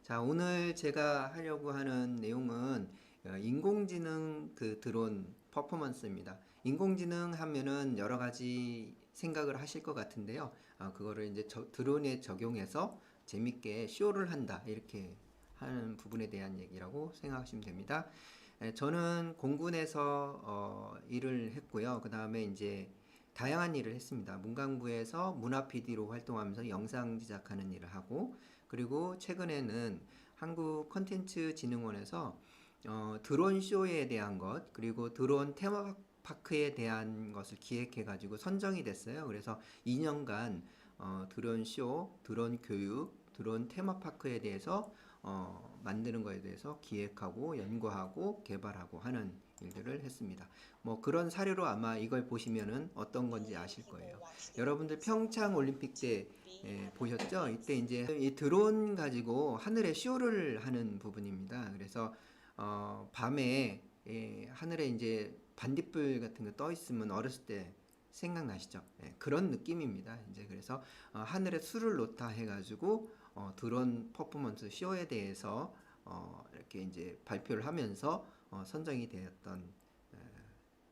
자, 오늘 제가 하려고 하는 내용은 인공지능 그 드론 퍼포먼스입니다. 인공지능 하면은 여러 가지 생각을 하실 것 같은데요. 그거를 이제 드론에 적용해서 재밌게 쇼를 한다. 이렇게 하는 부분에 대한 얘기라고 생각하시면 됩니다. 저는 공군에서 일을 했고요. 그 다음에 이제 다양한 일을 했습니다. 문광부에서 문화 PD로 활동하면서 영상 제작하는 일을 하고, 그리고 최근에는 한국 컨텐츠 진흥원에서 드론 쇼에 대한 것, 그리고 드론 테마파크에 대한 것을 기획해 가지고 선정이 됐어요. 그래서 2년간 드론 쇼, 드론 교육, 드론 테마파크에 대해서 만드는 것에 대해서 기획하고 연구하고 개발하고 하는 일들을 했습니다. 뭐 그런 사례로 아마 이걸 보시면은 어떤 건지 아실 거예요. 여러분들 평창 올림픽 때 보셨죠? 이때 이제 이 드론 가지고 하늘에 쇼를 하는 부분입니다. 그래서 밤에 하늘에 이제 반딧불 같은 거 떠 있으면 어렸을 때 생각나시죠? 그런 느낌입니다. 이제 그래서 하늘에 술을 놓다 해가지고 드론 퍼포먼스 쇼에 대해서 이렇게 이제 발표를 하면서 선정이 되었던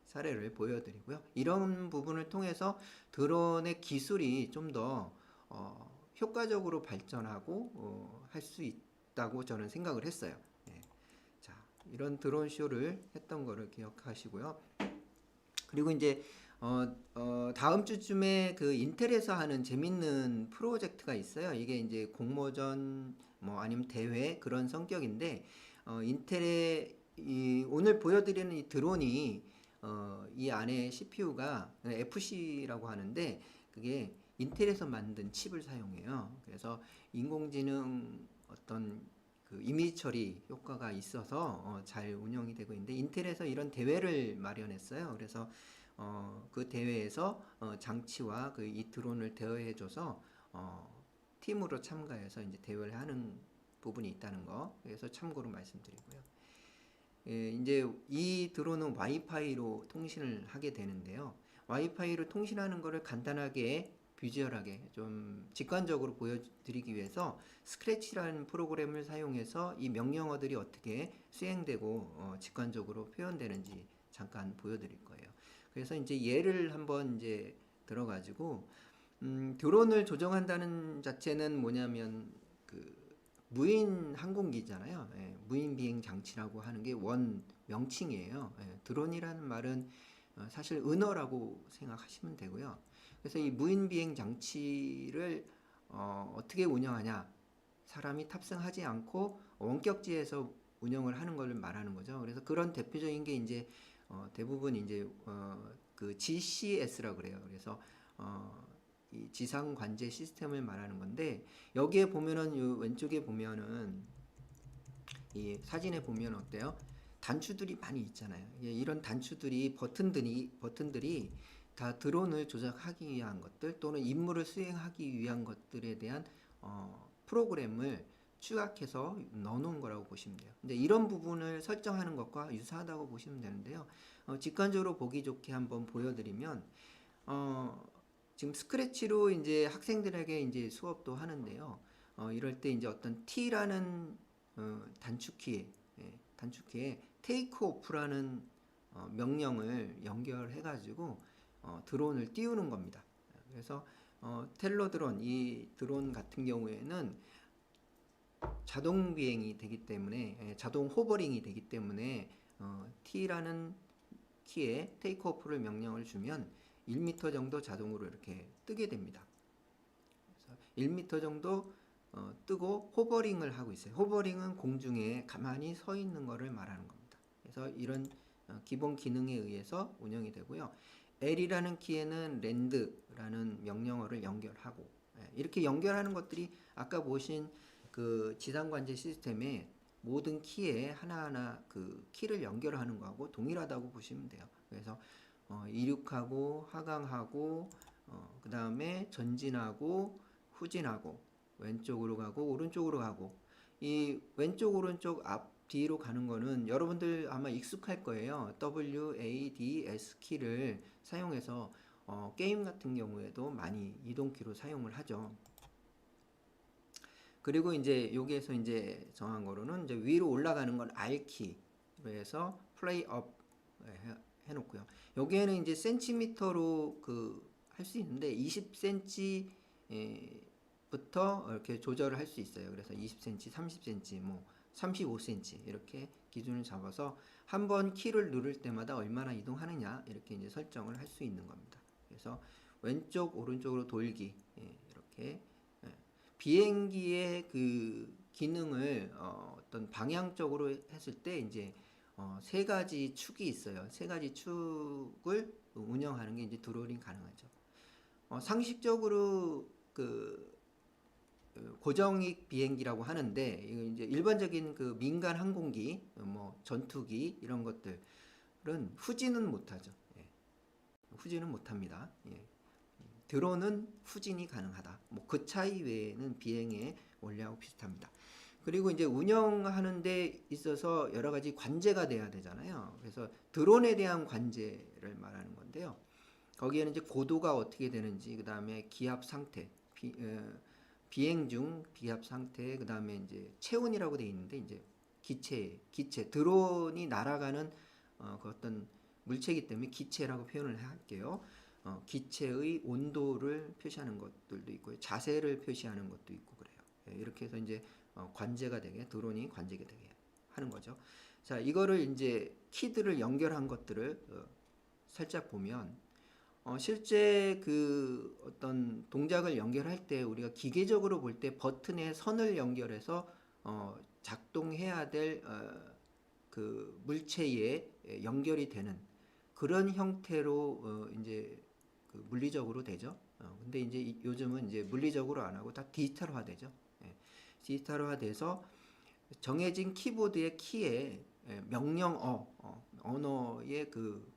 사례를 보여드리고요. 이런 부분을 통해서 드론의 기술이 좀 더 효과적으로 발전하고 할 수 있다고 저는 생각을 했어요. 자, 이런 드론 쇼를 했던 거를 기억하시고요. 그리고 이제 다음 주쯤에 그 인텔에서 하는 재밌는 프로젝트가 있어요. 이게 이제 공모전 뭐 아니면 대회 그런 성격인데 인텔의 오늘 보여드리는 이 드론이 이 안에 CPU가 FC라고 하는데 그게 인텔에서 만든 칩을 사용해요. 그래서 인공지능 어떤 그 이미지 처리 효과가 있어서 잘 운영이 되고 있는데 인텔에서 이런 대회를 마련했어요. 그래서 그 대회에서 장치와 그 이 드론을 대여해줘서 팀으로 참가해서 이제 대회를 하는 부분이 있다는 거. 그래서 참고로 말씀드리고요. 이제 이 드론은 와이파이로 통신을 하게 되는데요. 와이파이로 통신하는 것을 간단하게 비주얼하게 좀 직관적으로 보여드리기 위해서 스크래치라는 프로그램을 사용해서 이 명령어들이 어떻게 수행되고 직관적으로 표현되는지 잠깐 보여드릴 거예요. 그래서 이제 예를 한번 이제 들어가지고 드론을 조정한다는 자체는 뭐냐면 그 무인 항공기잖아요. 무인 비행 장치라고 하는 게 원 명칭이에요. 드론이라는 말은 사실 은어라고 생각하시면 되고요. 그래서 이 무인 비행 장치를 어떻게 운영하냐? 사람이 탑승하지 않고 원격지에서 운영을 하는 걸 말하는 거죠. 그래서 그런 대표적인 게 이제 대부분 이제 그 GCS라고 그래요. 그래서 이 지상 관제 시스템을 말하는 건데 여기에 보면은 요 왼쪽에 보면은 이 사진에 보면 어때요? 단추들이 많이 있잖아요. 이런 단추들이 버튼들이 다 드론을 조작하기 위한 것들 또는 임무를 수행하기 위한 것들에 대한 프로그램을 추각해서 넣어놓은 거라고 보시면 돼요. 근데 이런 부분을 설정하는 것과 유사하다고 보시면 되는데요. 직관적으로 보기 좋게 한번 보여드리면 지금 스크래치로 이제 학생들에게 이제 수업도 하는데요. 이럴 때 이제 어떤 T라는 단축키에 테이크 오프라는 명령을 연결해 가지고 드론을 띄우는 겁니다. 그래서 텔러 드론 이 드론 같은 경우에는 자동 비행이 되기 때문에 자동 호버링이 되기 때문에 T라는 키에 테이크 오프를 명령을 주면 1m 정도 자동으로 이렇게 뜨게 됩니다. 그래서 1m 정도 뜨고 호버링을 하고 있어요. 호버링은 공중에 가만히 서 있는 것을 말하는 겁니다. 그래서 이런 기본 기능에 의해서 운영이 되고요. L이라는 키에는 랜드라는 명령어를 연결하고 이렇게 연결하는 것들이 아까 보신 그 지상관제 시스템의 모든 키에 하나하나 그 키를 연결하는 거하고 동일하다고 보시면 돼요. 그래서 이륙하고 하강하고 그 다음에 전진하고 후진하고 왼쪽으로 가고 오른쪽으로 가고 이 왼쪽 오른쪽 앞 뒤로 가는 거는 여러분들 아마 익숙할 거예요. WADS 키를 사용해서 게임 같은 경우에도 많이 이동키로 사용을 하죠. 그리고 이제 여기에서 이제 정한 거로는 이제 위로 올라가는 건 R키로 해서 플레이 업 해놓고요. 여기에는 이제 센티미터로 그 할 수 있는데 20cm 부터 이렇게 조절을 할 수 있어요. 그래서 20cm, 30cm, 뭐 35cm 이렇게 기준을 잡아서 한 번 키를 누를 때마다 얼마나 이동하느냐 이렇게 이제 설정을 할 수 있는 겁니다. 그래서 왼쪽 오른쪽으로 돌기 이렇게 비행기의 그 기능을 어떤 방향적으로 했을 때 이제 세 가지 축이 있어요. 세 가지 축을 운영하는 게 이제 드로링 가능하죠. 상식적으로 그 고정익 비행기라고 하는데 이거 이제 일반적인 그 민간 항공기, 뭐 전투기 이런 것들은 후진은 못하죠. 후진은 못합니다. 드론은 후진이 가능하다. 뭐 그 차이 외에는 비행의 원리하고 비슷합니다. 그리고 이제 운영하는 데 있어서 여러 가지 관제가 돼야 되잖아요. 그래서 드론에 대한 관제를 말하는 건데요. 거기에는 이제 고도가 어떻게 되는지, 그 다음에 기압 상태, 비행 중 기압 상태, 그 다음에 이제 체온이라고 돼 있는데 이제 기체 드론이 날아가는 그 어떤 물체이기 때문에 기체라고 표현을 할게요. 기체의 온도를 표시하는 것들도 있고요, 자세를 표시하는 것도 있고 그래요. 이렇게 해서 이제 관제가 되게 드론이 관제가 되게 하는 거죠. 자, 이거를 이제 키들을 연결한 것들을 살짝 보면. 실제 그 어떤 동작을 연결할 때 우리가 기계적으로 볼 때 버튼에 선을 연결해서 작동해야 될 그 물체에 연결이 되는 그런 형태로 이제 그 물리적으로 되죠. 근데 이제 요즘은 이제 물리적으로 안 하고 다 디지털화 되죠. 디지털화 돼서 정해진 키보드의 키에 언어의 그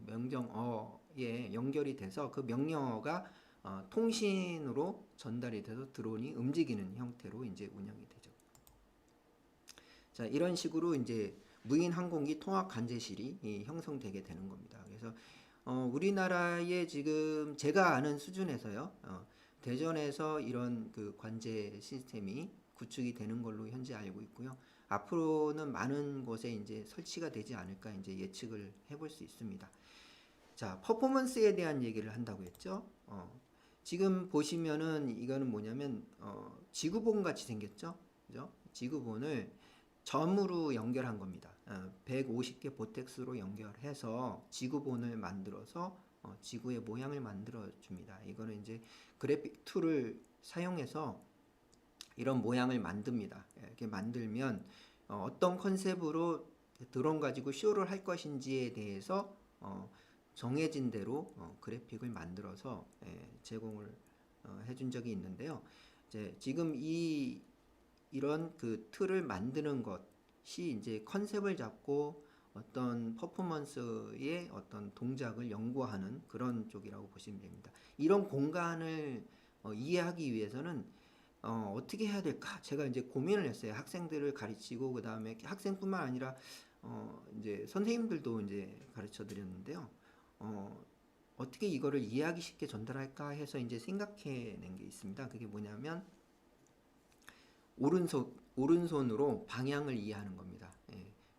명령어에 연결이 돼서 그 명령어가 통신으로 전달이 돼서 드론이 움직이는 형태로 이제 운영이 되죠. 자, 이런 식으로 이제 무인 항공기 통합 관제실이 형성되게 되는 겁니다. 그래서 우리나라에 지금 제가 아는 수준에서요, 대전에서 이런 그 관제 시스템이 구축이 되는 걸로 현재 알고 있고요. 앞으로는 많은 곳에 이제 설치가 되지 않을까 이제 예측을 해볼 수 있습니다. 자, 퍼포먼스에 대한 얘기를 한다고 했죠. 지금 보시면은 이거는 뭐냐면 지구본 같이 생겼죠. 그죠? 지구본을 점으로 연결한 겁니다. 150개 보텍스로 연결해서 지구본을 만들어서 지구의 모양을 만들어 줍니다. 이거는 이제 그래픽 툴을 사용해서 이런 모양을 만듭니다. 이렇게 만들면 어떤 컨셉으로 드론 가지고 쇼를 할 것인지에 대해서 정해진 대로 그래픽을 만들어서 제공을 해준 적이 있는데요. 이제 지금 이런 그 틀을 만드는 것이 이제 컨셉을 잡고 어떤 퍼포먼스의 어떤 동작을 연구하는 그런 쪽이라고 보시면 됩니다. 이런 공간을 이해하기 위해서는 어떻게 해야 될까? 제가 이제 고민을 했어요. 학생들을 가르치고 그 다음에 학생뿐만 아니라 이제 선생님들도 이제 가르쳐 드렸는데요. 어떻게 이거를 이해하기 쉽게 전달할까 해서 이제 생각해낸 게 있습니다. 그게 뭐냐면 오른손으로 방향을 이해하는 겁니다.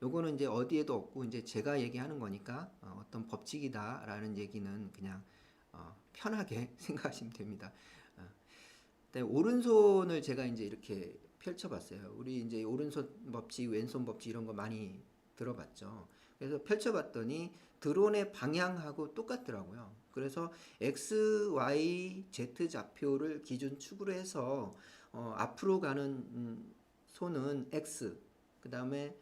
요거는 이제 어디에도 없고 이제 제가 얘기하는 거니까 어떤 법칙이다라는 얘기는 그냥 편하게 생각하시면 됩니다. 오른손을 제가 이제 이렇게 펼쳐봤어요. 우리 이제 오른손 법칙, 왼손 법칙 이런 거 많이 들어봤죠. 그래서 펼쳐봤더니 드론의 방향하고 똑같더라고요. 그래서 X, Y, Z 좌표를 기준축으로 해서 앞으로 가는 손은 X, 그 다음에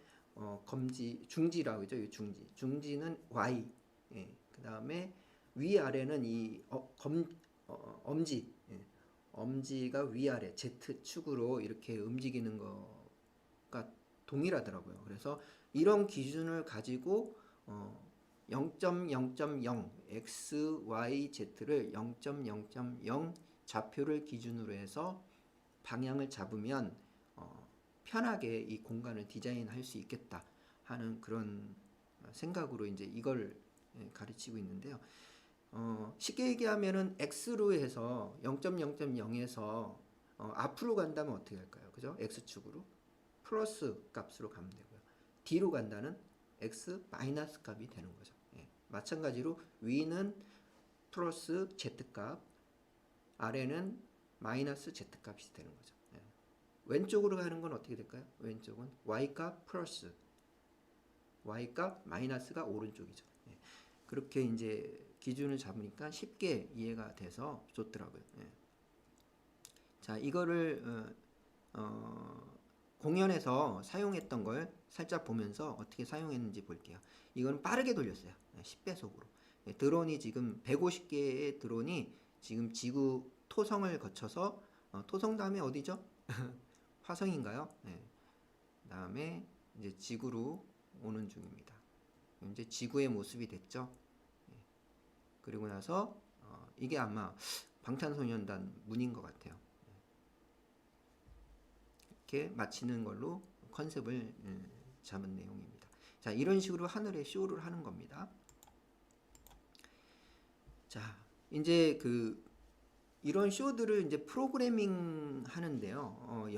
중지라고 하죠. 이 중지는 Y, 그 다음에 위아래는 이 엄지, 엄지가 위아래 Z축으로 이렇게 움직이는 거가 동일하더라고요. 그래서 이런 기준을 가지고 0.0.0 X, Y, Z를 0.0.0 좌표를 기준으로 해서 방향을 잡으면 편하게 이 공간을 디자인할 수 있겠다 하는 그런 생각으로 이제 이걸 가르치고 있는데요. 쉽게 얘기하면은 X로 해서 0.0.0에서 앞으로 간다면 어떻게 할까요? 그죠? x축으로 플러스 값으로 가면 되고요. 뒤로 간다는 x 마이너스 값이 되는 거죠. 예. 마찬가지로 위는 플러스 z값, 아래는 마이너스 z값이 되는 거죠. 예. 왼쪽으로 가는 건 어떻게 될까요? 왼쪽은 y값 플러스 y값 마이너스가 오른쪽이죠. 예. 그렇게 이제 기준을 잡으니까 쉽게 이해가 돼서 좋더라고요. 예. 자, 이거를 공연에서 사용했던 걸 살짝 보면서 어떻게 사용했는지 볼게요. 이건 빠르게 돌렸어요. 10배속으로. 드론이 지금 150개의 드론이 지금 지구 토성을 거쳐서 토성 다음에 어디죠? 화성인가요? 네. 다음에 이제 지구로 오는 중입니다. 이제 지구의 모습이 됐죠. 네. 그리고 나서 이게 아마 방탄소년단 문인 것 같아요. 이렇게 마치는 걸로 컨셉을 잡은 내용입니다. 자, 이런 식으로 하늘에 쇼를 하는 겁니다. 자, 이제 이런 쇼들을 이제 프로그래밍 하는데요.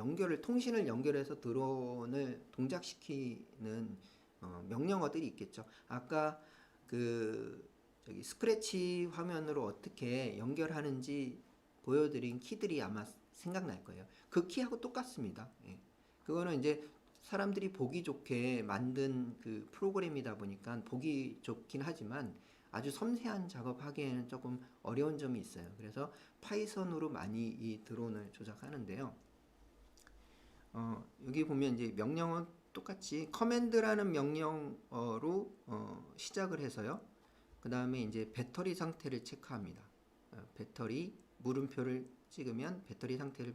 통신을 연결해서 드론을 동작시키는 명령어들이 있겠죠. 아까 저기 스크래치 화면으로 어떻게 연결하는지 보여드린 키들이 아마 생각날 거예요. 그 키하고 똑같습니다. 예. 그거는 이제 사람들이 보기 좋게 만든 그 프로그램이다 보니까 보기 좋긴 하지만 아주 섬세한 작업하기에는 조금 어려운 점이 있어요. 그래서 파이썬으로 많이 이 드론을 조작하는데요. 여기 보면 이제 명령은 똑같이 커맨드라는 명령어로 시작을 해서요. 그 다음에 이제 배터리 상태를 체크합니다. 배터리 물음표를 찍으면 배터리 상태를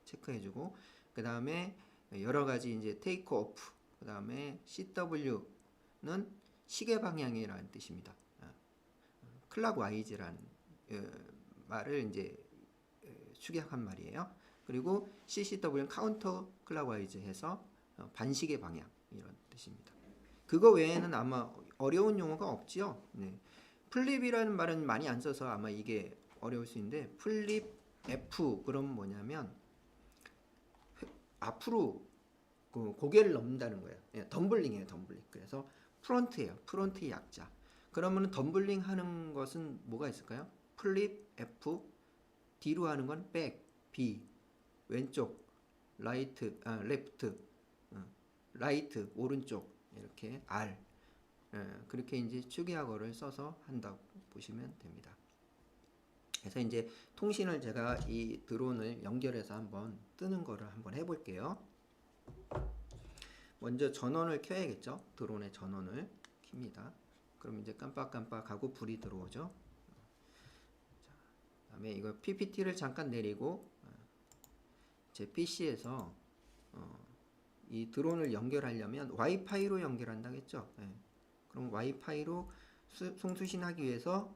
체크해주고, 그 다음에 여러 가지 이제 테이크 오프, 그 다음에 CW는 시계 방향이라는 뜻입니다. 클락와이즈라는 말을 이제 축약한 말이에요. 그리고 CCW는 카운터 클락와이즈 해서 반시계 방향 이런 뜻입니다. 그거 외에는 아마 어려운 용어가 없지요. 네. 플립이라는 말은 많이 안 써서 아마 이게 어려울 수 있는데, 플립 F 그럼 뭐냐면 앞으로 고개를 넘는다는 거예요. 예, 덤블링이에요, 덤블링. 그래서 프론트예요. 프론트의 약자. 그러면 덤블링 하는 것은 뭐가 있을까요? 플립 F, 뒤로 하는 건 백, B, 왼쪽, 라이트, 레프트, 라이트, 오른쪽, 이렇게 R. 그렇게 이제 축약어를 써서 한다고 보시면 됩니다. 그래서 이제 통신을 제가 이 드론을 연결해서 한번 뜨는 거를 한번 해볼게요. 먼저 전원을 켜야겠죠. 드론의 전원을 킵니다. 그럼 이제 깜빡깜빡하고 불이 들어오죠. 자, 그다음에 이거 PPT를 잠깐 내리고 제 PC에서 이 드론을 연결하려면 와이파이로 연결한다겠죠. 네. 그럼 와이파이로 송수신하기 위해서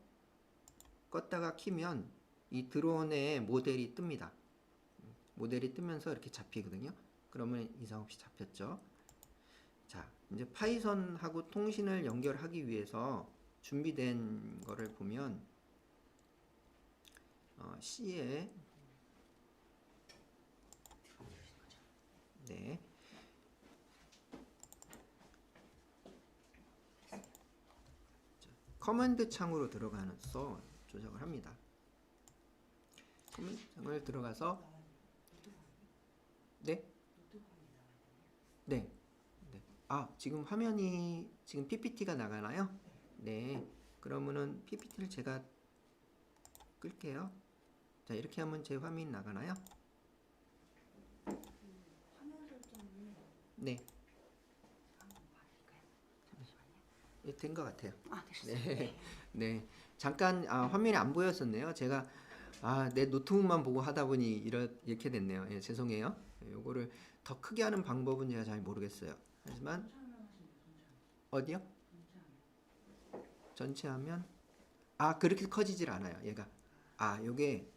껐다가 키면 이 드론의 모델이 뜹니다. 모델이 뜨면서 이렇게 잡히거든요. 그러면 이상 없이 잡혔죠. 자, 이제 파이썬하고 통신을 연결하기 위해서 준비된 거를 보면 C에 네. 커맨드 창으로 들어가서 조작을 합니다. 커맨드 창을 들어가서 네? 네. 네. 지금 화면이 지금 PPT가 나가나요? 네. 그러면은 PPT를 제가 끌게요. 자, 이렇게 하면 제 화면이 나가나요? 네. 된 것 같아요. 네. 네. 잠깐 화면이 안 보였었네요. 제가 내 노트북만 보고 하다 보니 이렇게 됐네요. 예, 죄송해요. 요거를 더 크게 하는 방법은 제가 잘 모르겠어요. 하지만 어디요? 전체 화면? 그렇게 커지질 않아요. 얘가 요게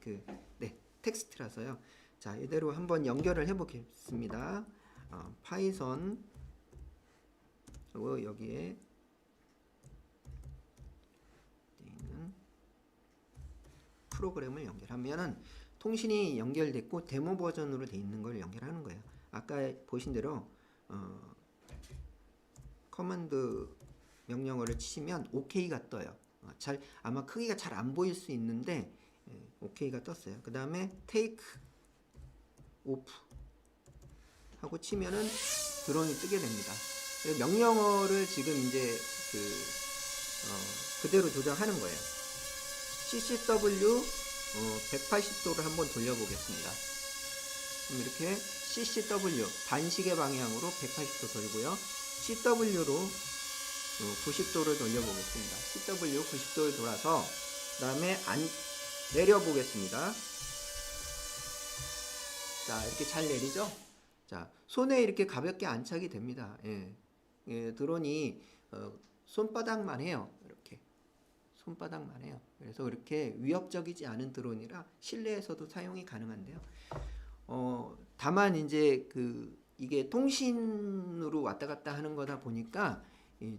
네, 텍스트라서요. 자, 이대로 한번 연결을 해보겠습니다. 파이썬 그리고 여기에 있는 프로그램을 연결하면은 통신이 연결됐고 데모 버전으로 돼 있는 걸 연결하는 거예요. 아까 보신 대로 커맨드 명령어를 치시면 OK가 떠요. 아마 크기가 잘 안 보일 수 있는데 OK가 떴어요. 그 다음에 take off 하고 치면은 드론이 뜨게 됩니다. 명령어를 지금 이제 그대로 조작하는 거예요. CCW 180도를 한번 돌려보겠습니다. 그럼 이렇게 CCW 반시계 방향으로 180도 돌고요. CW로 90도를 돌려보겠습니다. CW 90도를 돌아서 그 다음에 내려보겠습니다. 자, 이렇게 잘 내리죠? 자, 손에 이렇게 가볍게 안착이 됩니다. 드론이 손바닥만 해요. 이렇게 손바닥만 해요. 그래서 그렇게 위협적이지 않은 드론이라 실내에서도 사용이 가능한데요. 다만 이제 이게 통신으로 왔다 갔다 하는 거다 보니까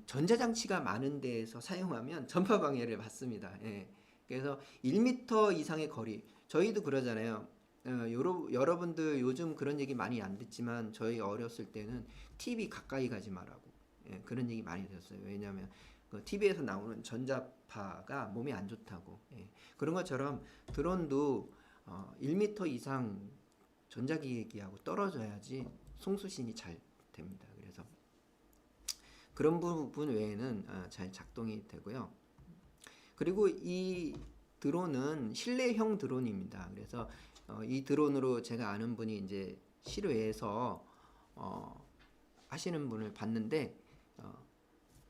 전자장치가 많은 데에서 사용하면 전파 방해를 받습니다. 그래서 1m 이상의 거리, 저희도 그러잖아요. 여러분들 요즘 그런 얘기 많이 안 듣지만 저희 어렸을 때는 TV 가까이 가지 말라고 그런 얘기 많이 들었어요. 왜냐하면 TV에서 나오는 전자파가 몸에 안 좋다고. 그런 것처럼 드론도 1m 이상 전자기기하고 떨어져야지 송수신이 잘 됩니다. 그래서 그런 부분 외에는 잘 작동이 되고요. 그리고 이 드론은 실내형 드론입니다. 그래서 이 드론으로 제가 아는 분이 이제 실외에서 하시는 분을 봤는데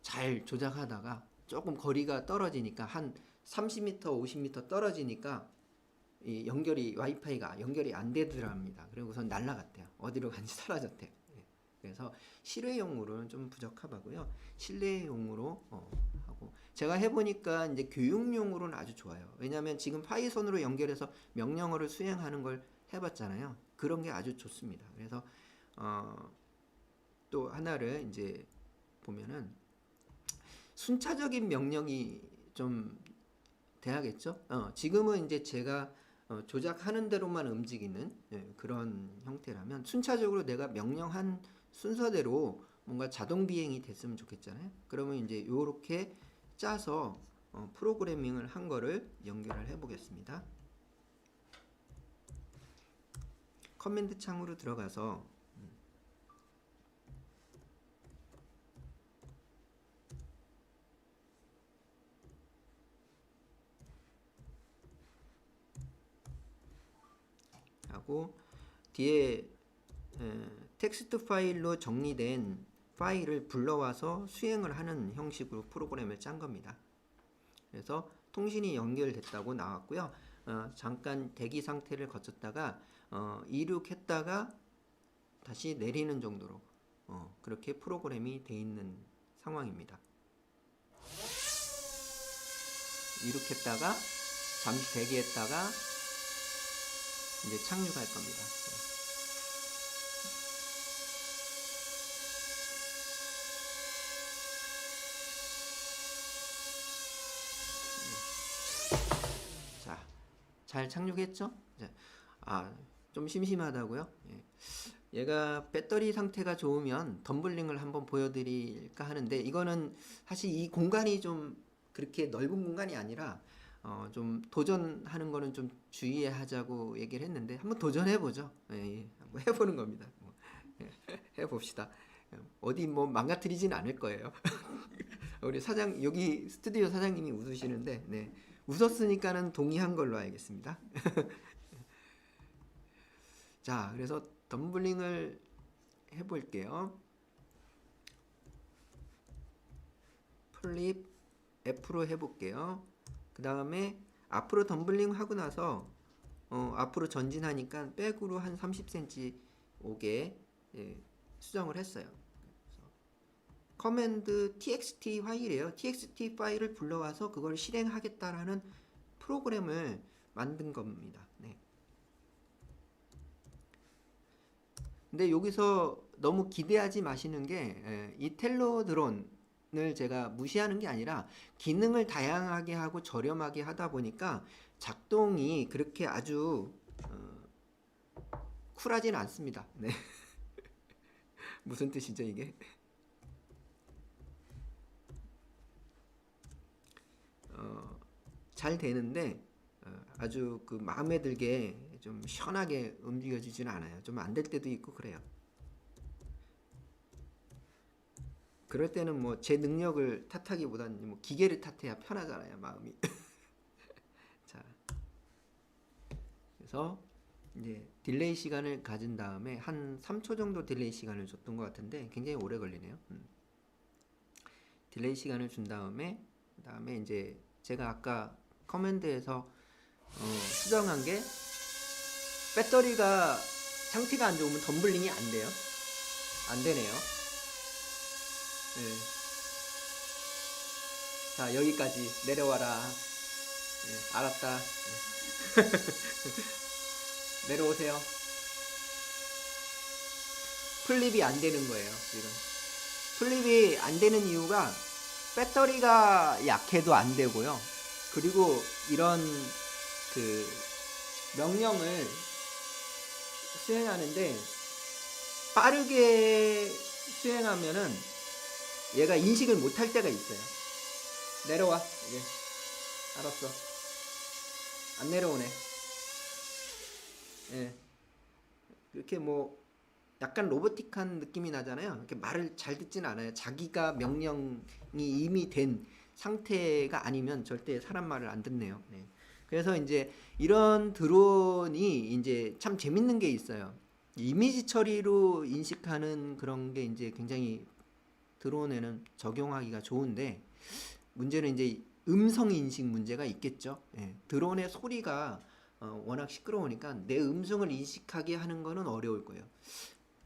잘 조작하다가 조금 거리가 떨어지니까 한 30m, 50m 떨어지니까 이 와이파이가 연결이 안 되더랍니다. 그리고 우선 날아갔대요. 어디로 간지 사라졌대요. 그래서 실외용으로는 좀 부적합하고요. 실내용으로 하고 제가 해보니까 이제 교육용으로는 아주 좋아요. 왜냐하면 지금 파이썬으로 연결해서 명령어를 수행하는 걸 해봤잖아요. 그런 게 아주 좋습니다. 그래서 또 하나를 이제 보면은 순차적인 명령이 좀 돼야겠죠. 지금은 이제 제가 조작하는 대로만 움직이는 그런 형태라면 순차적으로 내가 명령한 순서대로 뭔가 자동 비행이 됐으면 좋겠잖아요. 그러면 이제 요렇게 짜서 프로그래밍을 한 거를 연결을 해 보겠습니다. 커맨드 창으로 들어가서 하고 뒤에 텍스트 파일로 정리된 파일을 불러와서 수행을 하는 형식으로 프로그램을 짠 겁니다. 그래서 통신이 연결됐다고 나왔고요. 잠깐 대기 상태를 거쳤다가 이륙했다가 다시 내리는 정도로 그렇게 프로그램이 돼 있는 상황입니다. 이륙했다가 잠시 대기했다가 이제 착륙할 겁니다. 자, 잘 착륙했죠? 좀 심심하다고요? 얘가 배터리 상태가 좋으면 덤블링을 한번 보여드릴까 하는데 이거는 사실 이 공간이 좀 그렇게 넓은 공간이 아니라 좀 도전하는 거는 좀 주의하자고 얘기를 했는데 한번 도전해보죠. 한번 해보는 겁니다. 해봅시다. 어디 뭐 망가뜨리진 않을 거예요. 우리 여기 스튜디오 사장님이 웃으시는데, 네. 웃었으니까는 동의한 걸로 알겠습니다. 자, 그래서 덤블링을 해볼게요. 플립 F로 해볼게요. 그 다음에 앞으로 덤블링 하고 나서 앞으로 전진하니까 백으로 한 30cm 오게 수정을 했어요. 커맨드 txt 파일이에요. txt 파일을 불러와서 그걸 실행하겠다라는 프로그램을 만든 겁니다. 네. 근데 여기서 너무 기대하지 마시는 게 이 텔로 드론을 제가 무시하는 게 아니라 기능을 다양하게 하고 저렴하게 하다 보니까 작동이 그렇게 아주 쿨하진 않습니다. 네. 무슨 뜻이죠 이게? 잘 되는데 아주 그 마음에 들게 좀 시원하게 움직여지지는 않아요. 좀 안 될 때도 있고 그래요. 그럴 때는 뭐 제 능력을 탓하기보다는 뭐 기계를 탓해야 편하잖아요, 마음이. 자, 그래서 이제 딜레이 시간을 가진 다음에 한 3초 정도 딜레이 시간을 줬던 것 같은데 굉장히 오래 걸리네요. 딜레이 시간을 준 다음에 그다음에 이제 제가 아까 커맨드에서 수정한 게 배터리가 상태가 안 좋으면 덤블링이 안 돼요. 안 되네요. 네. 자, 여기까지 내려와라. 네, 알았다. 내려오세요. 플립이 안 되는 거예요, 지금. 플립이 안 되는 이유가 배터리가 약해도 안 되고요. 그리고 이런 그 명령을 수행하는데 빠르게 수행하면은 얘가 인식을 못할 때가 있어요. 내려와. 이게. 알았어. 안 내려오네. 예. 이렇게 뭐 약간 로보틱한 느낌이 나잖아요. 이렇게 말을 잘 듣지는 않아요. 자기가 명령이 이미 된 상태가 아니면 절대 사람 말을 안 듣네요. 네. 그래서 이제 이런 드론이 이제 참 재밌는 게 있어요. 이미지 처리로 인식하는 그런 게 이제 굉장히 드론에는 적용하기가 좋은데 문제는 이제 음성 인식 문제가 있겠죠. 예. 드론의 소리가 워낙 시끄러우니까 내 음성을 인식하게 하는 거는 어려울 거예요.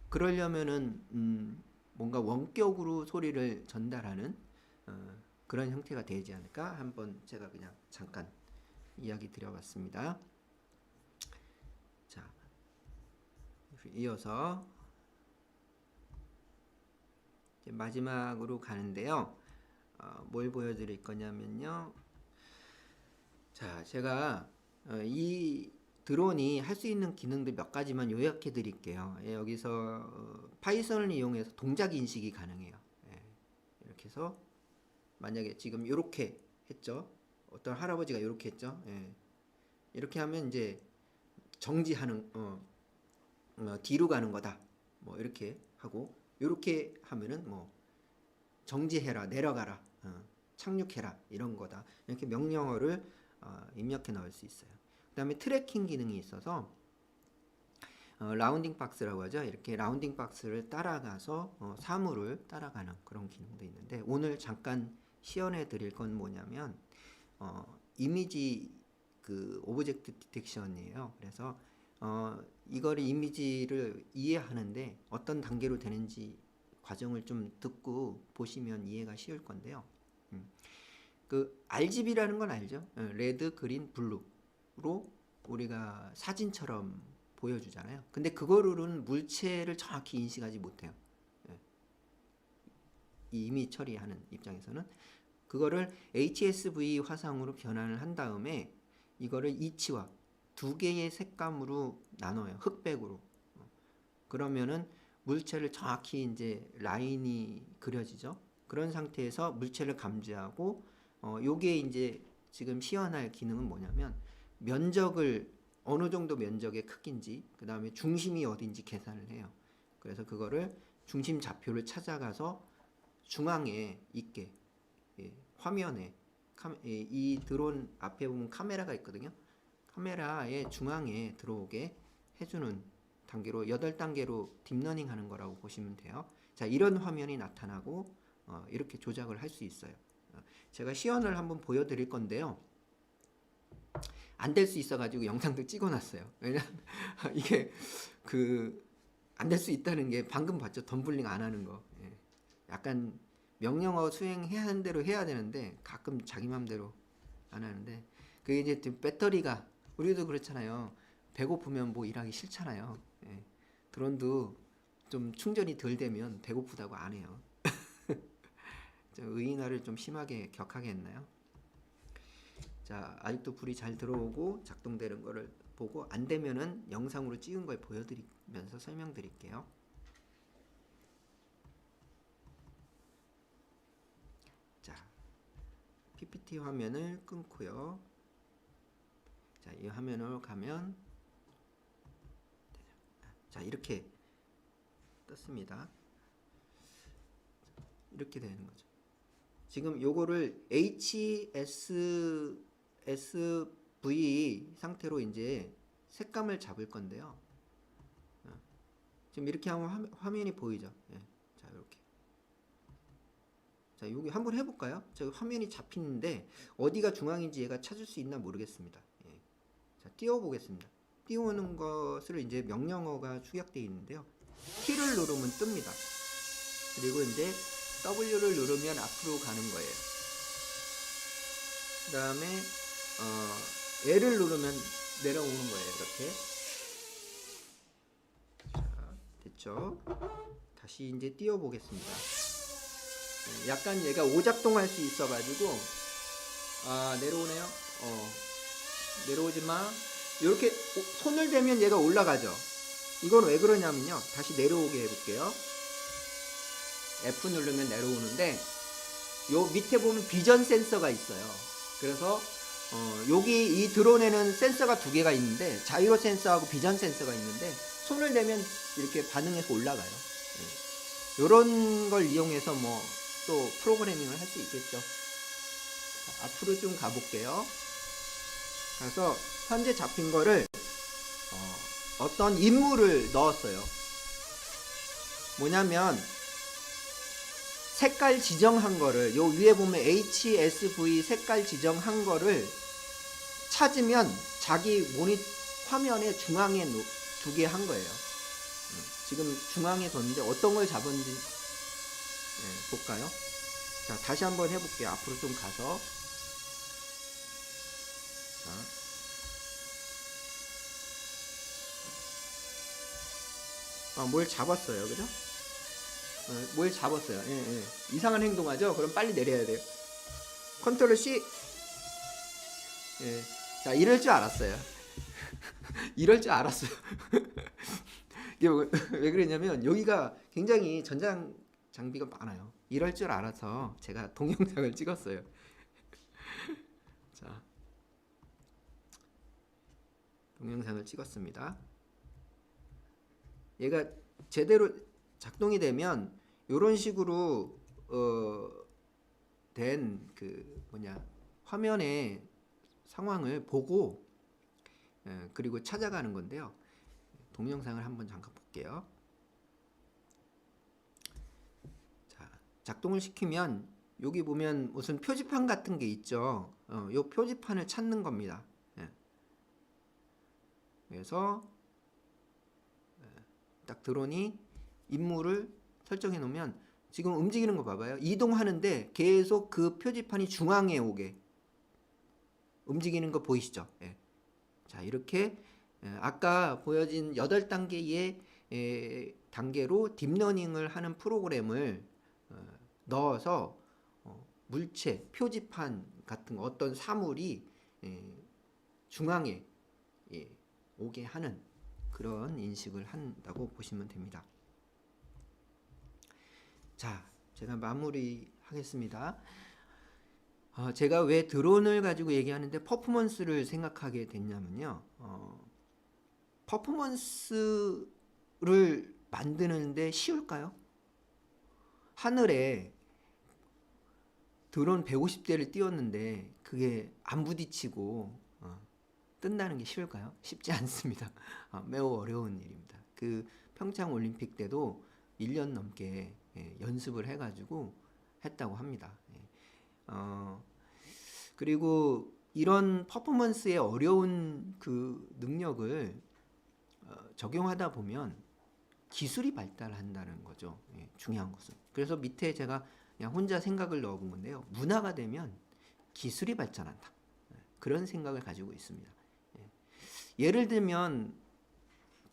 그러려면은 뭔가 원격으로 소리를 전달하는 그런 형태가 되지 않을까 한번 제가 그냥 잠깐 이야기 드려봤습니다. 자, 이어서 이제 마지막으로 가는데요. 뭘 보여드릴 거냐면요. 자, 제가 이 드론이 할 수 있는 기능들 몇 가지만 요약해 드릴게요. 예, 여기서 파이썬을 이용해서 동작 인식이 가능해요. 예, 이렇게 해서 만약에 지금 이렇게 했죠. 어떤 할아버지가 이렇게 했죠. 예, 이렇게 하면 이제 정지하는 뒤로 가는 거다. 뭐 이렇게 하고 이렇게 하면은 뭐 정지해라, 내려가라, 착륙해라 이런 거다. 이렇게 명령어를 입력해 넣을 수 있어요. 그 다음에 트래킹 기능이 있어서 라운딩 박스라고 하죠. 이렇게 라운딩 박스를 따라가서 사물을 따라가는 그런 기능도 있는데 오늘 잠깐 시연해 드릴 건 뭐냐면 이미지 그 오브젝트 디텍션이에요. 그래서 이거를 이미지를 이해하는데 어떤 단계로 되는지 과정을 좀 듣고 보시면 이해가 쉬울 건데요. 그 RGB라는 건 알죠? 레드, 그린, 블루로 우리가 사진처럼 보여주잖아요. 근데 그거로는 물체를 정확히 인식하지 못해요. 이 이미 처리하는 입장에서는 그거를 HSV 화상으로 변환을 한 다음에 이거를 이치와 두 개의 색감으로 나눠요. 흑백으로. 그러면은 물체를 정확히 이제 라인이 그려지죠. 그런 상태에서 물체를 감지하고 요게 이제 지금 시연할 기능은 뭐냐면 면적을 어느 정도 면적의 크기인지 그 다음에 중심이 어딘지 계산을 해요. 그래서 그거를 중심 좌표를 찾아가서 중앙에 있게 화면에 이 드론 앞에 보면 카메라가 있거든요. 카메라의 중앙에 들어오게 해주는 단계로 8단계로 딥러닝 하는 거라고 보시면 돼요. 자, 이런 화면이 나타나고 이렇게 조작을 할 수 있어요. 제가 시연을 한번 보여드릴 건데요. 안 될 수 있어가지고 영상도 찍어놨어요. 왜냐면 이게 안 될 수 있다는 게 방금 봤죠. 덤블링 안 하는 거. 예. 약간 명령어 수행해야 하는 대로 해야 되는데 가끔 자기 맘대로 안 하는데 그게 이제 배터리가 우리도 그렇잖아요. 배고프면 뭐 일하기 싫잖아요. 예. 드론도 좀 충전이 덜 되면 배고프다고 안 해요. 의인화를 좀 심하게 격하게 했나요? 자, 아직도 불이 잘 들어오고 작동되는 거를 보고 안 되면은 영상으로 찍은 걸 보여드리면서 설명드릴게요. 자, PPT 화면을 끊고요. 자, 이 화면으로 가면 자, 이렇게 떴습니다. 이렇게 되는 거죠. 지금 요거를 HSV 상태로 이제 색감을 잡을 건데요. 지금 이렇게 하면 화면이 보이죠. 예. 자, 이렇게. 자, 여기 한번 해볼까요? 저 화면이 잡히는데 어디가 중앙인지 얘가 찾을 수 있나 모르겠습니다. 예. 자, 띄워보겠습니다. 띄우는 것을 이제 명령어가 추격되어 있는데요. T를 누르면 뜹니다. 그리고 이제 W를 누르면 앞으로 가는 거예요. 그 다음에 L을 누르면 내려오는 거예요. 이렇게. 자, 됐죠? 다시 이제 띄워 보겠습니다. 약간 얘가 오작동할 수 있어 가지고 내려오네요. 내려오지마. 이렇게 손을 대면 얘가 올라가죠. 이건 왜 그러냐면요. 다시 내려오게 해볼게요. F 누르면 내려오는데 요 밑에 보면 비전 센서가 있어요. 그래서 여기 이 드론에는 센서가 두 개가 있는데 자이로 센서하고 비전 센서가 있는데 손을 대면 이렇게 반응해서 올라가요. 이런 걸 이용해서 뭐 또 프로그래밍을 할 수 있겠죠. 자, 앞으로 좀 가볼게요. 그래서 현재 잡힌 거를 어떤 인물을 넣었어요. 뭐냐면 색깔 지정한 거를 요 위에 보면 HSV 색깔 지정한 거를 찾으면 자기 화면의 중앙에 두게 한 거예요. 지금 중앙에 뒀는데 어떤 걸 잡았는지 볼까요? 자, 다시 한번 해볼게요. 앞으로 좀 가서 뭘 잡았어요. 그죠? 뭘 잡았어요. 예. 이상한 행동하죠? 그럼 빨리 내려야 돼요. 컨트롤 C. 예. 자, 이럴 줄 알았어요. 이럴 줄 알았어요. 이게 왜 그러냐면 여기가 굉장히 전장 장비가 많아요. 이럴 줄 알아서 제가 동영상을 찍었어요. 자, 동영상을 찍었습니다. 얘가 제대로 작동이 되면 이런 식으로 된 화면의 상황을 보고 그리고 찾아가는 건데요. 동영상을 한번 잠깐 볼게요. 자, 작동을 시키면 여기 보면 무슨 표지판 같은 게 있죠. 요 표지판을 찾는 겁니다. 그래서 딱 드론이 임무를 설정해 놓으면 지금 움직이는 거 봐봐요. 이동하는데 계속 그 표지판이 중앙에 오게 움직이는 거 보이시죠? 예. 자, 이렇게 아까 보여진 8단계의 단계로 딥러닝을 하는 프로그램을 넣어서 물체, 표지판 같은 어떤 사물이 중앙에 오게 하는 그런 인식을 한다고 보시면 됩니다. 자, 제가 마무리하겠습니다. 제가 왜 드론을 가지고 얘기하는데 퍼포먼스를 생각하게 됐냐면요. 퍼포먼스를 만드는데 쉬울까요? 하늘에 드론 150대를 띄웠는데 그게 안 부딪히고 뜬다는 게 쉬울까요? 쉽지 않습니다. 매우 어려운 일입니다. 그 평창 올림픽 때도 1년 넘게 연습을 해가지고 했다고 합니다. 그리고 이런 퍼포먼스의 어려운 그 능력을 적용하다 보면 기술이 발달한다는 거죠. 중요한 것은. 그래서 밑에 제가 그냥 혼자 생각을 넣어본 건데요. 문화가 되면 기술이 발전한다. 그런 생각을 가지고 있습니다. 예를 들면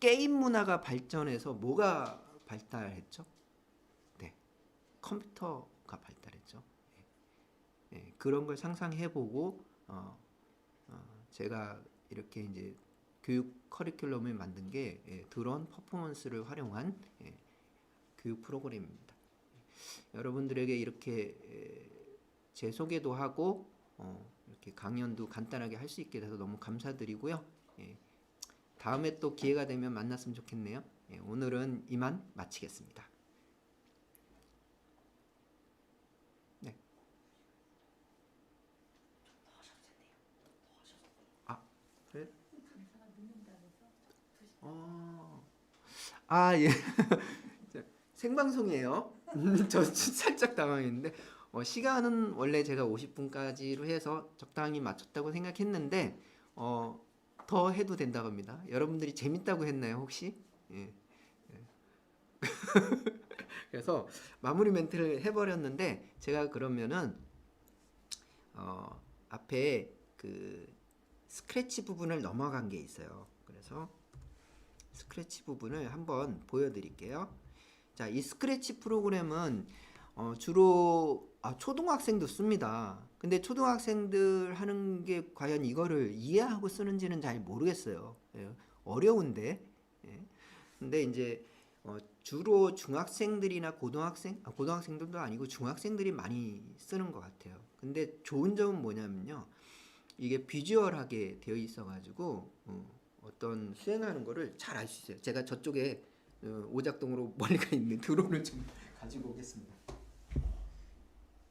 게임 문화가 발전해서 뭐가 발달했죠? 네, 컴퓨터가 발달했죠. 그런 걸 상상해보고 제가 이렇게 이제 교육 커리큘럼을 만든 게 드론 퍼포먼스를 활용한 교육 프로그램입니다. 여러분들에게 이렇게 제 소개도 하고 이렇게 강연도 간단하게 할 수 있게 돼서 너무 감사드리고요. 다음에 또 기회가 되면 만났으면 좋겠네요. 오늘은 이만 마치겠습니다. 네. 아, 그래? 예. 생방송이에요. 저 살짝 당황했는데 시간은 원래 제가 50분까지로 해서 적당히 맞췄다고 생각했는데 더 해도 된다고 합니다. 여러분들이 재밌다고 했나요 혹시? 예. 그래서 마무리 멘트를 해버렸는데 제가 그러면은 앞에 그 스크래치 부분을 넘어간 게 있어요. 그래서 스크래치 부분을 한번 보여드릴게요. 자, 이 스크래치 프로그램은 주로 초등학생도 씁니다. 근데 초등학생들 하는 게 과연 이거를 이해하고 쓰는지는 잘 모르겠어요. 어려운데. 근데 이제 주로 중학생들이나 고등학생들도 아니고 중학생들이 많이 쓰는 것 같아요. 근데 좋은 점은 뭐냐면요. 이게 비주얼하게 되어 있어가지고 어떤 수행하는 거를 잘 알 수 있어요. 제가 저쪽에 오작동으로 멀리 가 있는 드론을 좀 가지고 오겠습니다.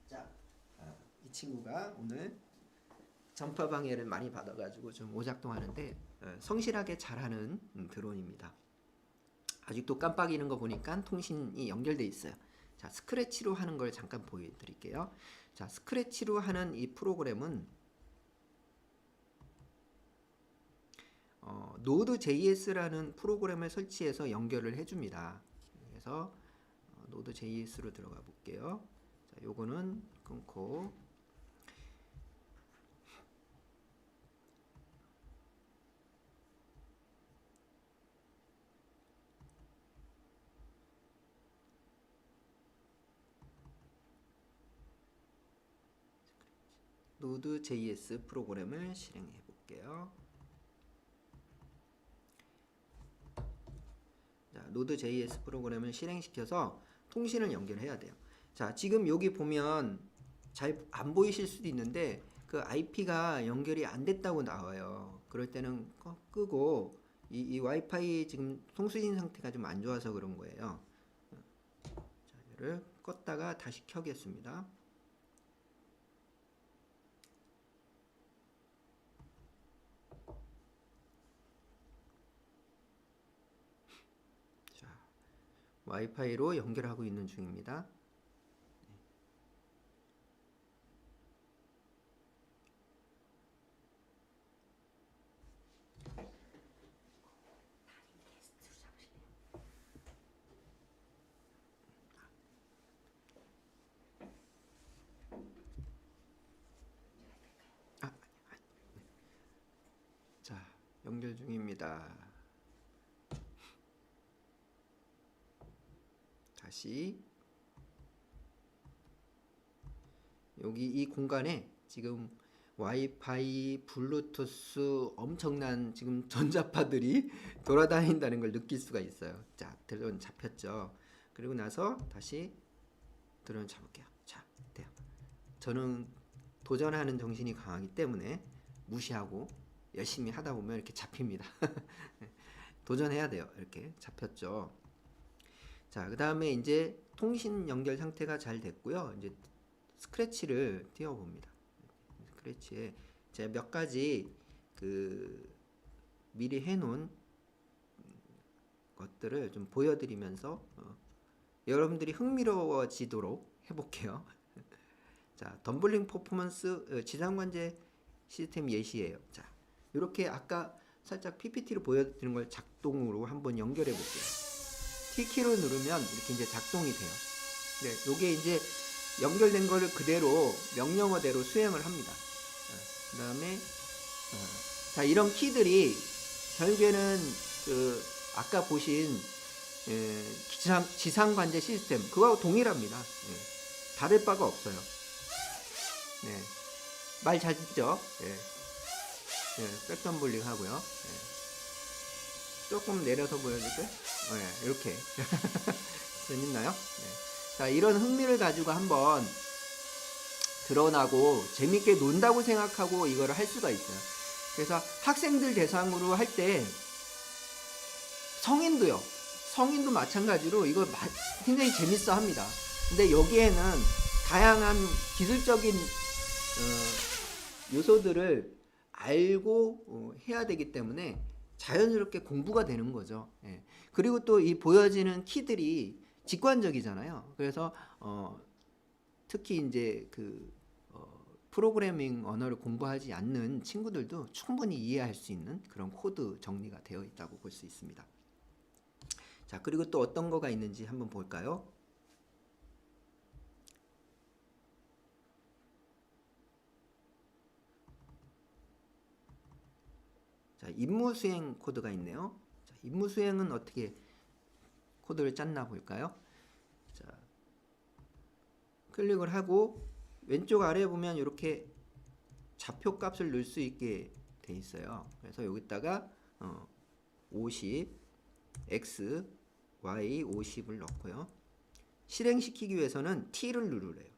자, 이 친구가 오늘 전파 방해를 많이 받아가지고 좀 오작동하는데 성실하게 잘하는 드론입니다. 아직도 깜빡이는 거 보니까 통신이 연결돼 있어요. 자, 스크래치로 하는 걸 잠깐 보여드릴게요. 자, 스크래치로 하는 이 프로그램은 Node.js라는 프로그램을 설치해서 연결을 해줍니다. 그래서 Node.js로 들어가 볼게요. 자, 요거는 끊고 Node.js 프로그램을 실행해 볼게요. 자, Node.js 프로그램을 실행시켜서 통신을 연결해야 돼요. 자, 지금 여기 보면 잘 안 보이실 수도 있는데 그 IP가 연결이 안 됐다고 나와요. 그럴 때는 끄고 이 와이파이 지금 송수신 상태가 좀 안 좋아서 그런 거예요. 자, 얘를 껐다가 다시 켜겠습니다. 자, 와이파이로 연결하고 있는 중입니다. 자, 연결 중입니다. 다시 여기 이 공간에 지금 와이파이, 블루투스 엄청난 지금 전자파들이 돌아다닌다는 걸 느낄 수가 있어요. 자, 드론 잡혔죠. 그리고 나서 다시 드론 잡을게요. 자, 돼요. 저는 도전하는 정신이 강하기 때문에 무시하고 열심히 하다 보면 이렇게 잡힙니다. 도전해야 돼요. 이렇게 잡혔죠. 자, 그 다음에 이제 통신 연결 상태가 잘 됐고요. 이제 스크래치를 띄워봅니다. 스크래치에 제가 몇 가지 그 미리 해놓은 것들을 좀 보여드리면서 여러분들이 흥미로워지도록 해볼게요. 자, 덤블링 퍼포먼스 지상관제 시스템 예시예요. 자, 이렇게 아까 살짝 PPT로 보여드린 걸 작동으로 한번 연결해 볼게요. T키로 누르면 이렇게 이제 작동이 돼요. 네, 요게 이제 연결된 거를 그대로 명령어대로 수행을 합니다. 그 다음에 자, 이런 키들이 결국에는 그 아까 보신 지상관제 시스템 그거하고 동일합니다. 다를 바가 없어요. 네, 말 잘 듣죠? 백덤블링 하고요. 조금 내려서 보여줄까요? 네, 이렇게 재밌나요? 네. 자, 이런 흥미를 가지고 한번 드러나고 재밌게 논다고 생각하고 이거를 할 수가 있어요. 그래서 학생들 대상으로 할 때 성인도 마찬가지로 이거 굉장히 재밌어 합니다. 근데 여기에는 다양한 기술적인 요소들을 알고 해야 되기 때문에 자연스럽게 공부가 되는 거죠. 예. 그리고 또 이 보여지는 키들이 직관적이잖아요. 그래서 특히 이제 그 프로그래밍 언어를 공부하지 않는 친구들도 충분히 이해할 수 있는 그런 코드 정리가 되어 있다고 볼 수 있습니다. 자, 그리고 또 어떤 거가 있는지 한번 볼까요? 자, 임무 수행 코드가 있네요. 자, 임무 수행은 어떻게 코드를 짰나 볼까요? 자, 클릭을 하고 왼쪽 아래에 보면 이렇게 좌표 값을 넣을 수 있게 돼 있어요. 그래서 여기다가 50 x y 50을 넣고요. 실행시키기 위해서는 T를 누르래요.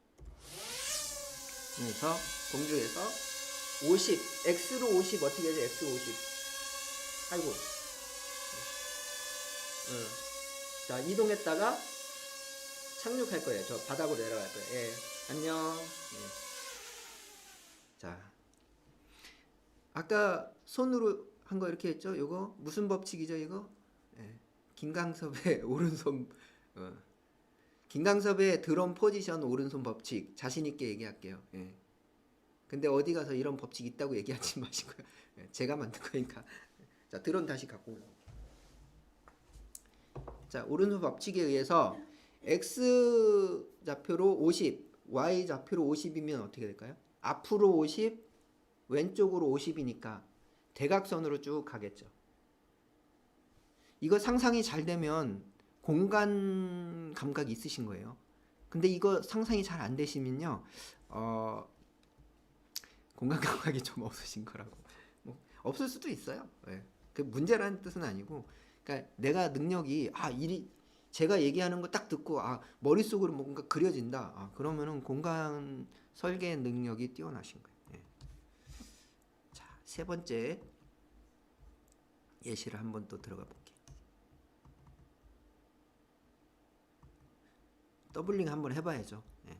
그래서 공중에서 50 x로 50 어떻게 되죠? x로 50. 아이고. 자, 이동했다가 착륙할 거예요. 저 바닥으로 내려갈 거예요. 예. 안녕. 예. 자, 아까 손으로 한 거 이렇게 했죠? 이거 무슨 법칙이죠? 이거? 예. 김강섭의 오른손 김강섭의 드럼 포지션 오른손 법칙 자신 있게 얘기할게요. 예. 근데 어디 가서 이런 법칙 있다고 얘기하지 마시고요. 예. 제가 만든 거니까. 자, 드럼 다시 갖고 올라. 자, 오른손 법칙에 의해서 x 좌표로 50, y 좌표로 50이면 어떻게 될까요? 앞으로 50, 왼쪽으로 50이니까 대각선으로 쭉 가겠죠. 이거 상상이 잘 되면 공간 감각이 있으신 거예요. 근데 이거 상상이 잘 안 되시면요, 공간 감각이 좀 없으신 거라고. 뭐, 없을 수도 있어요. 네. 그 문제라는 뜻은 아니고, 그러니까 내가 능력이 제가 얘기하는 거 딱 듣고 머릿속으로 뭔가 그려진다. 그러면은 공간 설계 능력이 뛰어나신 거예요. 네. 자, 세 번째 예시를 한번 또 들어가 볼게요. 더블링 한번 해봐야죠. 예.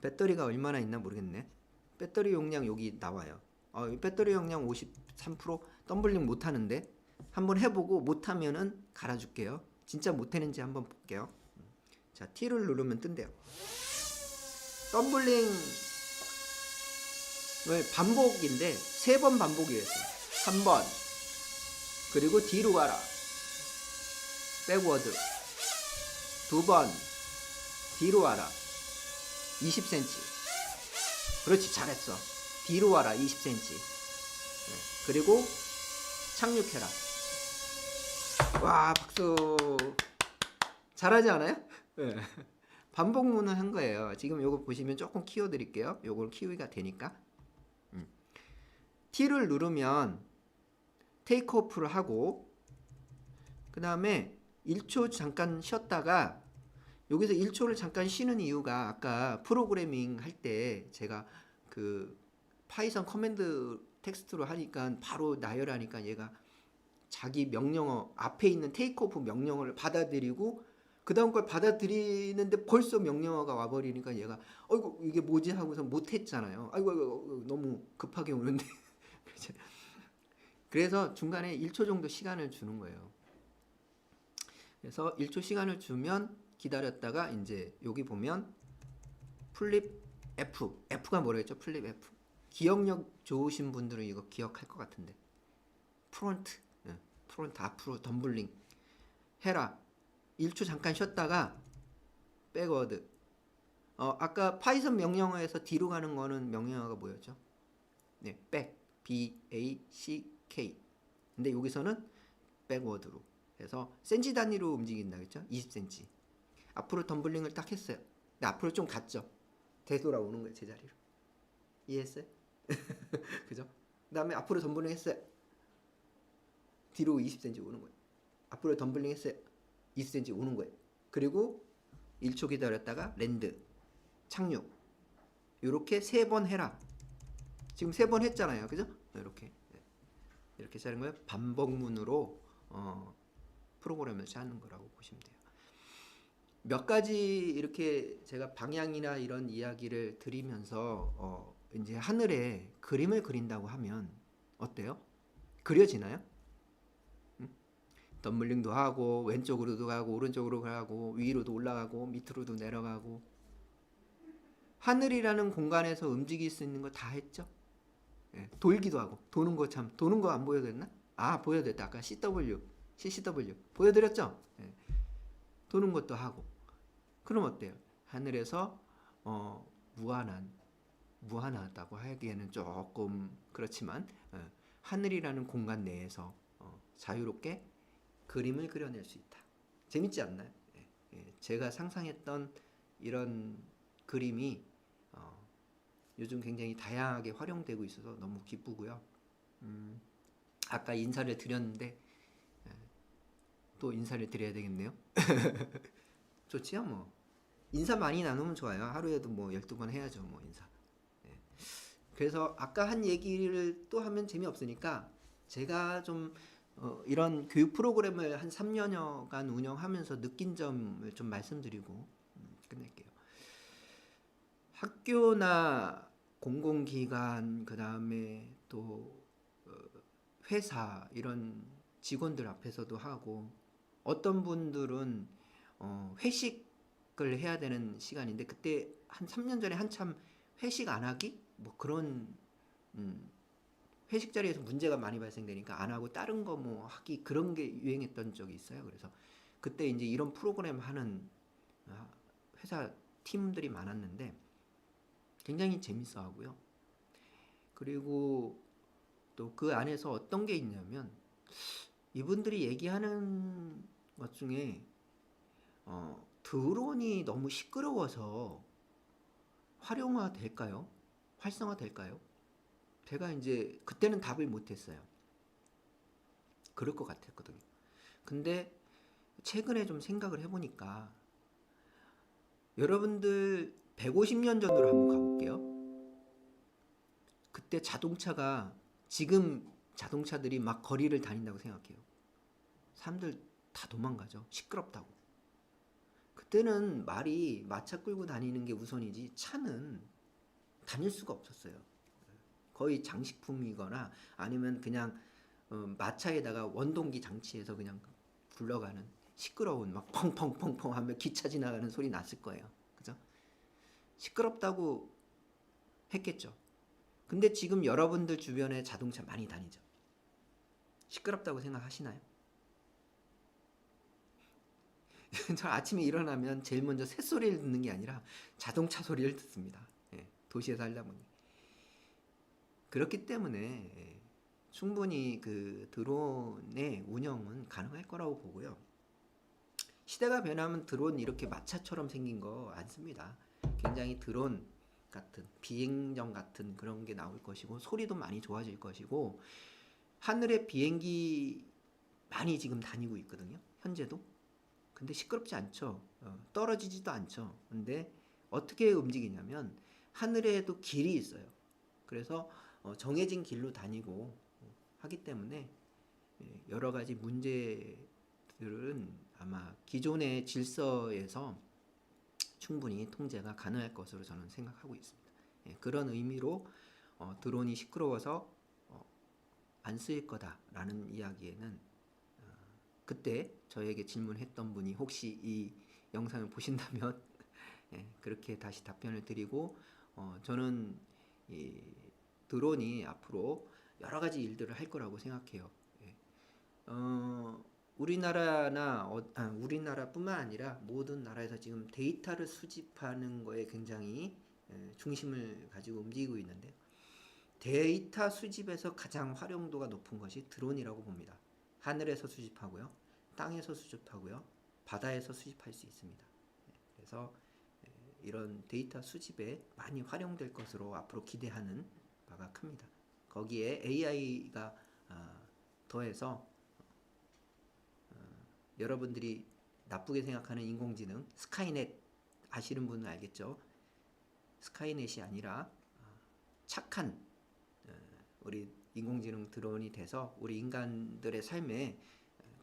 배터리가 얼마나 있나 모르겠네. 배터리 용량 여기 나와요. 배터리 용량 53%. 덤블링 못하는데 한번 해보고 못하면은 갈아줄게요. 진짜 못하는지 한번 볼게요. 자, T를 누르면 뜬대요. 덤블링을 반복인데 3번 반복이 했어요. 3번, 그리고 뒤로 가라, 백워드, 2번 뒤로 와라, 20cm. 그렇지, 잘했어. 뒤로 와라, 20cm. 네. 그리고 착륙해라. 와, 박수. 잘하지 않아요? 네. 반복문을 한 거예요. 지금 요거 보시면 조금 키워드릴게요. 요걸 키우기가 되니까. T를 누르면 테이크오프를 하고, 그 다음에 1초 잠깐 쉬었다가, 여기서 1초를 잠깐 쉬는 이유가 아까 프로그래밍 할 때 제가 그 파이썬 커맨드 텍스트로 하니까 바로 나열하니까 얘가 자기 명령어 앞에 있는 테이크오프 명령어를 받아들이고 그 다음 걸 받아들이는데 벌써 명령어가 와버리니까 얘가 어이구 이게 뭐지 하고서 못했잖아요. 아이고 너무 급하게 오는데 그래서 중간에 1초 정도 시간을 주는 거예요. 그래서 1초 시간을 주면 기다렸다가 이제 여기 보면 플립 F가 뭐라했죠? 플립 F. 기억력 좋으신 분들은 이거 기억할 것 같은데 프론트 앞으로 덤블링 해라. 1초 잠깐 쉬었다가 백워드. 아까 파이썬 명령어에서 뒤로 가는 거는 명령어가 뭐였죠? 네, B-A-C-K. 근데 여기서는 백워드로 해서 센치 단위로 움직인다 그랬죠? 20cm. 앞으로 덤블링을 딱 했어요. 근데 앞으로 좀 갔죠. 되돌아오는 거예요, 제자리로. 이해했어요? 그죠? 그 다음에 앞으로 덤블링 했어요. 뒤로 20cm 오는 거예요. 앞으로 덤블링 했어요. 20cm 오는 거예요. 그리고 1초 기다렸다가 랜드, 착륙. 이렇게 3번 해라. 지금 3번 했잖아요. 그죠? 이렇게 짜는 거예요. 반복문으로 프로그램을 짜는 거라고 보시면 돼요. 몇 가지 이렇게 제가 방향이나 이런 이야기를 드리면서 이제 하늘에 그림을 그린다고 하면 어때요? 그려지나요? 덤블링도 하고 왼쪽으로도 가고 오른쪽으로 가고 위로도 올라가고 밑으로도 내려가고 하늘이라는 공간에서 움직일 수 있는 거 다 했죠. 예, 돌기도 하고 도는 거 참 도는 거 안 보여드렸나? 아 보여드렸다. 아까 CCW 보여드렸죠. 예, 도는 것도 하고 그럼 어때요? 하늘에서 무한하다고 하기에는 조금 그렇지만 하늘이라는 공간 내에서 자유롭게 그림을 그려낼 수 있다. 재밌지 않나요? 제가 상상했던 이런 그림이 요즘 굉장히 다양하게 활용되고 있어서 너무 기쁘고요. 아까 인사를 드렸는데 또 인사를 드려야 되겠네요. 좋지요, 뭐. 인사 많이 나누면 좋아요. 하루에도 뭐 12번 해야죠, 뭐 인사. 그래서 아까 한 얘기를 또 하면 재미없으니까 제가 좀 이런 교육 프로그램을 한 3년여간 운영하면서 느낀 점을 좀 말씀드리고 끝낼게요. 학교나 공공기관 그 다음에 또 회사 이런 직원들 앞에서도 하고 어떤 분들은 회식을 해야 되는 시간인데 그때 한 3년 전에 한참 회식 안 하기 뭐 그런 회식 자리에서 문제가 많이 발생되니까 안 하고 다른 거 뭐 하기 그런 게 유행했던 적이 있어요. 그래서 그때 이제 이런 프로그램 하는 회사 팀들이 많았는데 굉장히 재밌어 하고요. 그리고 또 그 안에서 어떤 게 있냐면 이분들이 얘기하는 것 중에 드론이 너무 시끄러워서 활용화 될까요? 활성화 될까요? 제가 이제 그때는 답을 못했어요. 그럴 것 같았거든요. 근데 최근에 좀 생각을 해보니까 여러분들 150년 전으로 한번 가볼게요. 그때 자동차가 지금 자동차들이 막 거리를 다닌다고 생각해요. 사람들 다 도망가죠. 시끄럽다고. 그때는 말이 마차 끌고 다니는 게 우선이지 차는 다닐 수가 없었어요. 거의 장식품이거나 아니면 그냥 마차에다가 원동기 장치에서 그냥 굴러가는 시끄러운 막 펑펑펑펑 하며 기차 지나가는 소리 났을 거예요. 그죠? 시끄럽다고 했겠죠. 근데 지금 여러분들 주변에 자동차 많이 다니죠. 시끄럽다고 생각하시나요? 저 아침에 일어나면 제일 먼저 새소리를 듣는 게 아니라 자동차 소리를 듣습니다. 도시에 살다 보니. 그렇기 때문에 충분히 그 드론의 운영은 가능할 거라고 보고요. 시대가 변하면 드론 이렇게 마차처럼 생긴 거 안 씁니다. 굉장히 드론 같은 비행정 같은 그런 게 나올 것이고 소리도 많이 좋아질 것이고 하늘에 비행기 많이 지금 다니고 있거든요. 현재도. 근데 시끄럽지 않죠. 떨어지지도 않죠. 근데 어떻게 움직이냐면 하늘에도 길이 있어요. 그래서 정해진 길로 다니고 하기 때문에 여러 가지 문제들은 아마 기존의 질서에서 충분히 통제가 가능할 것으로 저는 생각하고 있습니다. 그런 의미로 드론이 시끄러워서 안 쓰일 거다라는 이야기에는 그때 저에게 질문했던 분이 혹시 이 영상을 보신다면 그렇게 다시 답변을 드리고 저는 이 드론이 앞으로 여러 가지 일들을 할 거라고 생각해요. 우리나라뿐만 아니라 모든 나라에서 지금 데이터를 수집하는 거에 굉장히 중심을 가지고 움직이고 있는데 데이터 수집에서 가장 활용도가 높은 것이 드론이라고 봅니다. 하늘에서 수집하고요, 땅에서 수집하고요, 바다에서 수집할 수 있습니다. 그래서 이런 데이터 수집에 많이 활용될 것으로 앞으로 기대하는 바가 큽니다. 거기에 AI가 더해서 여러분들이 나쁘게 생각하는 인공지능 스카이넷 아시는 분은 알겠죠? 스카이넷이 아니라 착한 우리 인공지능 드론이 돼서 우리 인간들의 삶에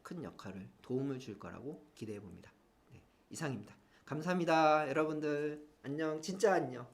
큰 역할을 도움을 줄 거라고 기대해 봅니다. 네, 이상입니다. 감사합니다. 여러분들 안녕. 진짜 안녕.